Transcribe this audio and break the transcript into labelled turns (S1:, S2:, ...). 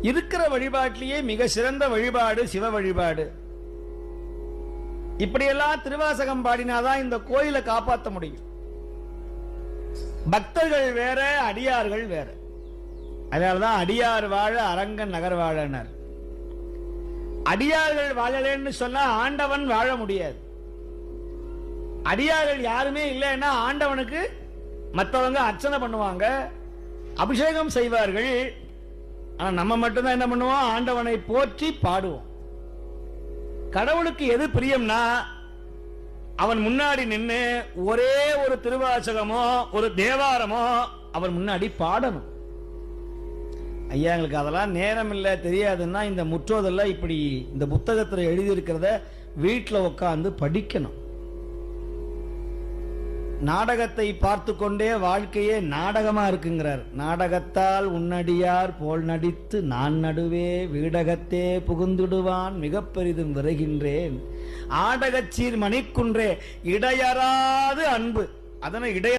S1: இருக்கிற வழிபாட்டிலேயே மிக சிறந்த வழிபாடு சிவ வழிபாடு. இப்படியெல்லாம் திருவாசகம் பாடினாதான் இந்த கோயிலை காப்பாற்ற முடியும். பக்தர்கள் வேற, அடியார்கள் வேற. அதனாலதான் அடியார் வாழ அரங்கன் நகர் வாழனர். அடியார்கள் வாழலன்னு சொன்னா ஆண்டவன் வாழ முடியாது. அடியார்கள் யாருமே இல்லைன்னா ஆண்டவனுக்கு மற்றவங்க அர்ச்சனை பண்ணுவாங்க, அபிஷேகம் செய்வார்கள். ஆனா நம்ம மட்டும்தான் என்ன பண்ணுவோம்? ஆண்டவனை போற்றி பாடுவோம். கடவுளுக்கு எது பிரியம்னா அவன் முன்னாடி நின்று ஒரே ஒரு திருவாசகமோ ஒரு தேவாரமோ அவன் முன்னாடி பாடணும். ஐயா எங்களுக்கு அதெல்லாம் நேரம் இல்லை தெரியாதுன்னா இந்த முற்றோதெல்லாம் இப்படி இந்த புத்தகத்தில் எழுதியிருக்கிறத வீட்டில் உட்காந்து படிக்கணும். நாடகத்தை பார்த்து கொண்டே வாழ்க்கையே நாடகமா இருக்குங்கிறார். நாடகத்தால் உன்னடியார் போல் நடித்து நான் நடுவே வீடகத்தே புகுந்துடுவான் மிக பெரிதும் விரைகின்றேன். ஆடகச்சீர் மணிக்குன்றே இடையறாது அன்பு. அதனை இடைய